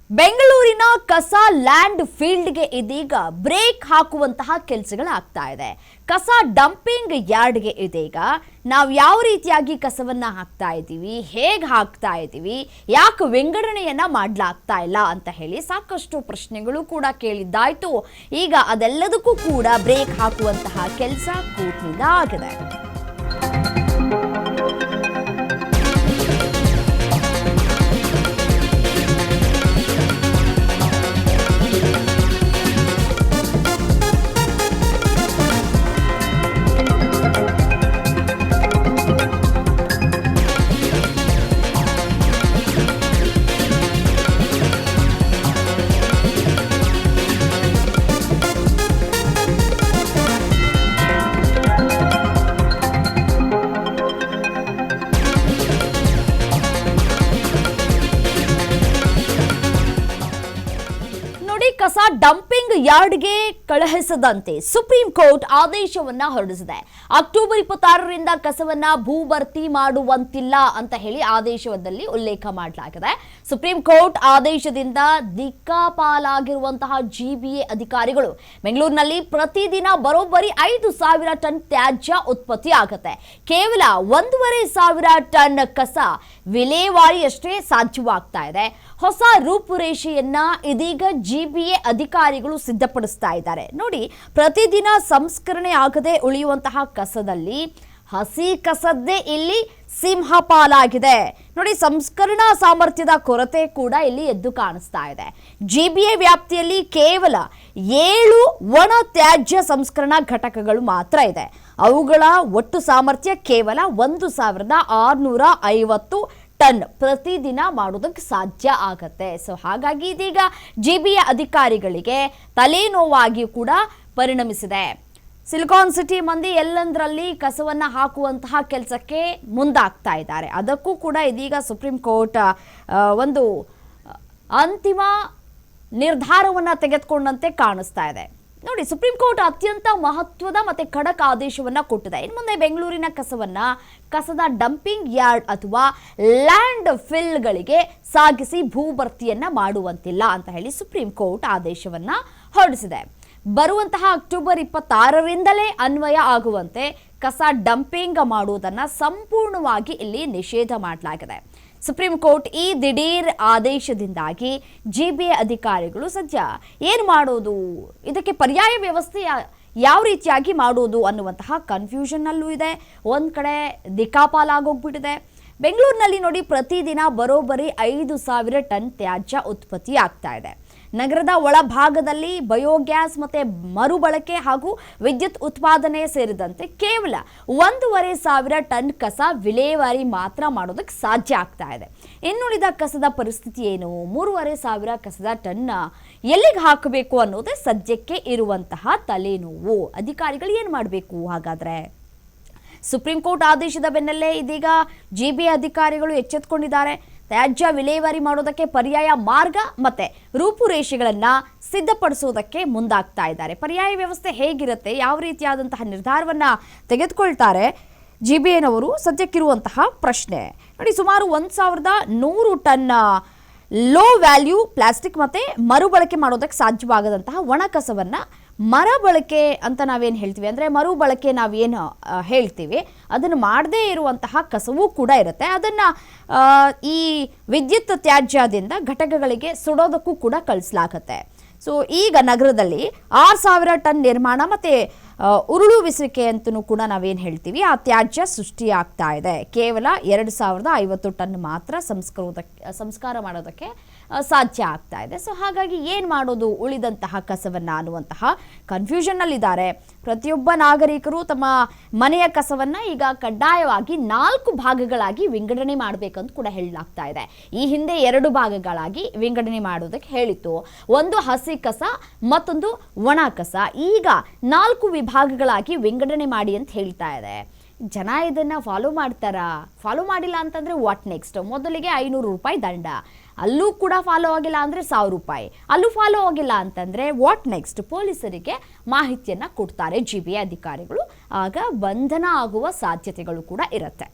ಬೆಂಗಳೂರಿನ ಕಸ ಲ್ಯಾಂಡ್ ಫೀಲ್ಡ್ಗೆ ಇದೀಗ ಬ್ರೇಕ್ ಹಾಕುವಂತಹ ಕೆಲಸಗಳಾಗ್ತಾ ಇದೆ. ಕಸ ಡಂಪಿಂಗ್ ಯಾರ್ಡ್ಗೆ ಇದೀಗ ನಾವು ಯಾವ ರೀತಿಯಾಗಿ ಕಸವನ್ನ ಹಾಕ್ತಾ ಇದ್ದೀವಿ, ಹೇಗೆ ಹಾಕ್ತಾ ಇದ್ದೀವಿ, ಯಾಕೆ ವಿಂಗಡಣೆಯನ್ನ ಮಾಡಲಾಗ್ತಾ ಇಲ್ಲ ಅಂತ ಹೇಳಿ ಸಾಕಷ್ಟು ಪ್ರಶ್ನೆಗಳು ಕೂಡ ಕೇಳಿದ್ದಾಯ್ತು. ಈಗ ಅದೆಲ್ಲದಕ್ಕೂ ಕೂಡ ಬ್ರೇಕ್ ಹಾಕುವಂತಹ ಕೆಲಸ ಕೋರ್ಟ್ನಿಂದ ಆಗಿದೆ. ಕಸ ಡಂಪಿಂಗ್ ಯಾರ್ಡ್ಗೆ ಕಳುಹಿಸದಂತೆ ಸುಪ್ರೀಂ ಕೋರ್ಟ್ ಆದೇಶವನ್ನ ಹೊರಡಿಸಿದೆ. ಅಕ್ಟೋಬರ್ 26ರಿಂದ ಕಸವನ್ನ ಭೂಭರ್ತಿ ಮಾಡುವಂತಿಲ್ಲ ಅಂತ ಹೇಳಿ ಆದೇಶದಲ್ಲಿ ಉಲ್ಲೇಖ ಮಾಡಲಾಗಿದೆ. ಸುಪ್ರೀಂ ಕೋರ್ಟ್ ಆದೇಶದಿಂದ ದಿಕ್ಕಾಪಾಲಾಗಿರುವಂತಹ ಜಿಬಿಎ ಅಧಿಕಾರಿಗಳು ಬೆಂಗಳೂರಿನಲ್ಲಿ ಪ್ರತಿದಿನ ಬರೋಬ್ಬರಿ 5,000 ಟನ್ ತ್ಯಾಜ್ಯ ಉತ್ಪತ್ತಿ ಆಗುತ್ತೆ. ಕೇವಲ 1,500 ಟನ್ ಕಸ ವಿಲೇವಾರಿಯಷ್ಟೇ ಸಾಧ್ಯವಾಗ್ತಾ ಇದೆ. ಹೊಸ ರೂಪುರೇಷೆಯನ್ನ ಇದೀಗ ಜಿಬಿಎ ಅಧಿಕಾರಿಗಳು ಸಿದ್ಧಪಡಿಸ್ತಾ ಇದ್ದಾರೆ. ನೋಡಿ, ಪ್ರತಿದಿನ ಸಂಸ್ಕರಣೆ ಆಗದೆ ಉಳಿಯುವಂತಹ ಕಸದಲ್ಲಿ ಹಸಿ ಕಸದ್ದೇ ಇಲ್ಲಿ ಸಿಂಹಪಾಲಾಗಿದೆ. ನೋಡಿ, ಸಂಸ್ಕರಣಾ ಸಾಮರ್ಥ್ಯದ ಕೊರತೆ ಕೂಡ ಇಲ್ಲಿ ಎದ್ದು ಕಾಣಿಸ್ತಾ ಇದೆ. ಜಿಬಿಎ ವ್ಯಾಪ್ತಿಯಲ್ಲಿ ಕೇವಲ 7 ಒಣ ತ್ಯಾಜ್ಯ ಸಂಸ್ಕರಣಾ ಘಟಕಗಳು ಮಾತ್ರ ಇದೆ. ಅವುಗಳ ಒಟ್ಟು ಸಾಮರ್ಥ್ಯ ಕೇವಲ 1,650 ಟನ್ ಪ್ರತಿದಿನ ಮಾಡೋದಕ್ಕೆ ಸಾಧ್ಯ ಆಗತ್ತೆ. ಸೊ ಹಾಗಾಗಿ ಇದೀಗ ಜಿಬಿಎ ಅಧಿಕಾರಿಗಳಿಗೆ ತಲೆನೋವಾಗಿ ಕೂಡ ಪರಿಣಮಿಸಿದೆ. ಸಿಲಿಕಾನ್ ಸಿಟಿ ಮಂದಿ ಎಲ್ಲಂದ್ರಲ್ಲಿ ಕಸವನ್ನ ಹಾಕುವಂತಹ ಕೆಲಸಕ್ಕೆ ಮುಂದಾಗ್ತಾ ಇದ್ದಾರೆ. ಅದಕ್ಕೂ ಕೂಡ ಇದೀಗ ಸುಪ್ರೀಂ ಕೋರ್ಟ್ ಒಂದು ಅಂತಿಮ ನಿರ್ಧಾರವನ್ನ ತೆಗೆದುಕೊಂಡಂತೆ ಕಾಣಿಸ್ತಾ ಇದೆ. ನೋಡಿ, ಸುಪ್ರೀಂ ಕೋರ್ಟ್ ಅತ್ಯಂತ ಮಹತ್ವದ ಮತ್ತೆ ಖಡಕ್ ಆದೇಶವನ್ನ ಕೊಟ್ಟಿದೆ. ಇನ್ನು ಮುಂದೆ ಬೆಂಗಳೂರಿನ ಕಸದ ಡಂಪಿಂಗ್ ಯಾರ್ಡ್ ಅಥವಾ ಲ್ಯಾಂಡ್ ಫಿಲ್ಗಳಿಗೆ ಸಾಗಿಸಿ ಭೂಭರ್ತಿಯನ್ನ ಮಾಡುವಂತಿಲ್ಲ ಅಂತ ಹೇಳಿ ಸುಪ್ರೀಂ ಕೋರ್ಟ್ ಆದೇಶವನ್ನ ಹೊರಡಿಸಿದೆ. ಬರುವಂತಹ ಅಕ್ಟೋಬರ್ 26ರಿಂದಲೇ ಅನ್ವಯ ಆಗುವಂತೆ ಕಸ ಡಂಪಿಂಗ್ ಮಾಡುವುದನ್ನ ಸಂಪೂರ್ಣವಾಗಿ ಇಲ್ಲಿ ನಿಷೇಧ ಮಾಡಲಾಗಿದೆ. ಸುಪ್ರೀಂ ಕೋರ್ಟ್ ಈ ದಿಢೀರ್ ಆದೇಶದಿಂದಾಗಿ ಜಿಬಿಎ ಅಧಿಕಾರಿಗಳು ಸದ್ಯ ಏನು ಮಾಡೋದು, ಇದಕ್ಕೆ ಪರ್ಯಾಯ ವ್ಯವಸ್ಥೆ ಯಾವ ರೀತಿಯಾಗಿ ಮಾಡೋದು ಅನ್ನುವಂತಹ ಕನ್ಫ್ಯೂಷನ್ನಲ್ಲೂ ಇದೆ. ಒಂದು ಕಡೆ ದಿಕ್ಕಾಪಾಲಾಗೋಗ್ಬಿಟ್ಟಿದೆ. ಬೆಂಗಳೂರಿನಲ್ಲಿ ನೋಡಿ, ಪ್ರತಿದಿನ ಬರೋಬ್ಬರಿ 5,000 ಟನ್ ತ್ಯಾಜ್ಯ ಉತ್ಪತ್ತಿ ಆಗ್ತಾ ಇದೆ. ನಗರದ ಒಳಭಾಗದಲ್ಲಿ ಬಯೋಗ್ಯಾಸ್ ಮತ್ತೆ ಮರುಬಳಕೆ ಹಾಗೂ ವಿದ್ಯುತ್ ಉತ್ಪಾದನೆ ಸೇರಿದಂತೆ ಕೇವಲ 1,500 ಟನ್ ಕಸ ವಿಲೇವಾರಿ ಮಾತ್ರ ಮಾಡೋದಕ್ಕೆ ಸಾಧ್ಯ ಆಗ್ತಾ ಇದೆ. ಇನ್ನುಳಿದ ಕಸದ ಪರಿಸ್ಥಿತಿ ಏನು? 3,500 ಕಸದ ಟನ್ ಎಲ್ಲಿಗೆ ಹಾಕಬೇಕು ಅನ್ನೋದೇ ಸದ್ಯಕ್ಕೆ ಇರುವಂತಹ ತಲೆನೋವು. ಅಧಿಕಾರಿಗಳು ಏನು ಮಾಡಬೇಕು ಹಾಗಾದ್ರೆ? ಸುಪ್ರೀಂ ಕೋರ್ಟ್ ಆದೇಶದ ಬೆನ್ನಲ್ಲೇ ಇದೀಗ ಜಿಬಿಎ ಅಧಿಕಾರಿಗಳು ಎಚ್ಚೆತ್ತುಕೊಂಡಿದ್ದಾರೆ. ತ್ಯಾಜ್ಯ ವಿಲೇವಾರಿ ಮಾಡೋದಕ್ಕೆ ಪರ್ಯಾಯ ಮಾರ್ಗ ಮತ್ತೆ ರೂಪುರೇಷೆಗಳನ್ನ ಸಿದ್ಧಪಡಿಸೋದಕ್ಕೆ ಮುಂದಾಗ್ತಾ ಇದ್ದಾರೆ. ಪರ್ಯಾಯ ವ್ಯವಸ್ಥೆ ಹೇಗಿರುತ್ತೆ, ಯಾವ ರೀತಿಯಾದಂತಹ ನಿರ್ಧಾರವನ್ನ ತೆಗೆದುಕೊಳ್ತಾರೆ ಜಿಬಿಎನವರು ಸದ್ಯಕ್ಕಿರುವಂತಹ ಪ್ರಶ್ನೆ. ನೋಡಿ, ಸುಮಾರು 1,100 ಟನ್ ಲೋ ವ್ಯಾಲ್ಯೂ ಪ್ಲಾಸ್ಟಿಕ್ ಮತ್ತೆ ಮರುಬಳಕೆ ಮಾಡೋದಕ್ಕೆ ಸಾಧ್ಯವಾಗದಂತಹ ಒಣ ಕಸವನ್ನ ಮರುಬಳಕೆ ಅಂತ ನಾವೇನು ಹೇಳ್ತೀವಿ, ಅಂದರೆ ಮರುಬಳಕೆ ನಾವೇನು ಹೇಳ್ತೀವಿ ಅದನ್ನು ಮಾಡದೇ ಇರುವಂತಹ ಕಸವೂ ಕೂಡ ಇರುತ್ತೆ. ಅದನ್ನು ಈ ವಿದ್ಯುತ್ ತ್ಯಾಜ್ಯದಿಂದ ಘಟಕಗಳಿಗೆ ಸುಡೋದಕ್ಕೂ ಕೂಡ ಕಳಿಸಲಾಗುತ್ತೆ. ಸೊ ಈಗ ನಗರದಲ್ಲಿ 6,000 ಟನ್ ನಿರ್ಮಾಣ ಮತ್ತು ಉರುಳುವಿಸುವಿಕೆ ಅಂತಲೂ ಕೂಡ ನಾವೇನು ಹೇಳ್ತೀವಿ ಆ ತ್ಯಾಜ್ಯ ಸೃಷ್ಟಿಯಾಗ್ತಾ ಇದೆ. ಕೇವಲ 2,050 ಟನ್ ಮಾತ್ರ ಸಂಸ್ಕಾರ ಮಾಡೋದಕ್ಕೆ ಸಾಧ್ಯ ಆಗ್ತಾ ಇದೆ. ಸೊ ಹಾಗಾಗಿ ಏನು ಮಾಡೋದು ಉಳಿದಂತಹ ಕಸವನ್ನ ಅನ್ನುವಂತಹ ಕನ್ಫ್ಯೂಷನ್ನಲ್ಲಿದ್ದಾರೆ. ಪ್ರತಿಯೊಬ್ಬ ನಾಗರಿಕರು ತಮ್ಮ ಮನೆಯ ಕಸವನ್ನ ಈಗ ಕಡ್ಡಾಯವಾಗಿ 4 ಭಾಗಗಳಾಗಿ ವಿಂಗಡಣೆ ಮಾಡಬೇಕಂತ ಕೂಡ ಹೇಳಲಾಗ್ತಾ ಇದೆ. ಈ ಹಿಂದೆ 2 ಭಾಗಗಳಾಗಿ ವಿಂಗಡಣೆ ಮಾಡೋದಕ್ಕೆ ಹೇಳಿತ್ತು. ಒಂದು ಹಸಿ ಕಸ, ಮತ್ತೊಂದು ಒಣ ಕಸ. ಈಗ 4 ವಿಭಾಗಗಳಾಗಿ ವಿಂಗಡಣೆ ಮಾಡಿ ಅಂತ ಹೇಳ್ತಾ ಇದೆ. ಜನ ಇದನ್ನ ಫಾಲೋ ಮಾಡ್ತಾರಾ? ಫಾಲೋ ಮಾಡಿಲ್ಲ ಅಂತಂದ್ರೆ ವಾಟ್ ನೆಕ್ಸ್ಟ್? ಮೊದಲಿಗೆ 500 ರೂಪಾಯಿ ದಂಡ, ಅಲ್ಲೂ ಕೂಡ ಫಾಲೋ ಆಗಿಲ್ಲ ಅಂದರೆ 1,000 ರೂಪಾಯಿ, ಅಲ್ಲೂ ಫಾಲೋ ಆಗಿಲ್ಲ ಅಂತಂದರೆ ವಾಟ್ ನೆಕ್ಸ್ಟ್? ಪೊಲೀಸರಿಗೆ ಮಾಹಿತಿಯನ್ನು ಕೊಡ್ತಾರೆ ಜಿಬಿಎ ಅಧಿಕಾರಿಗಳು. ಆಗ ಬಂಧನ ಆಗುವ ಸಾಧ್ಯತೆಗಳು ಕೂಡ ಇರುತ್ತೆ.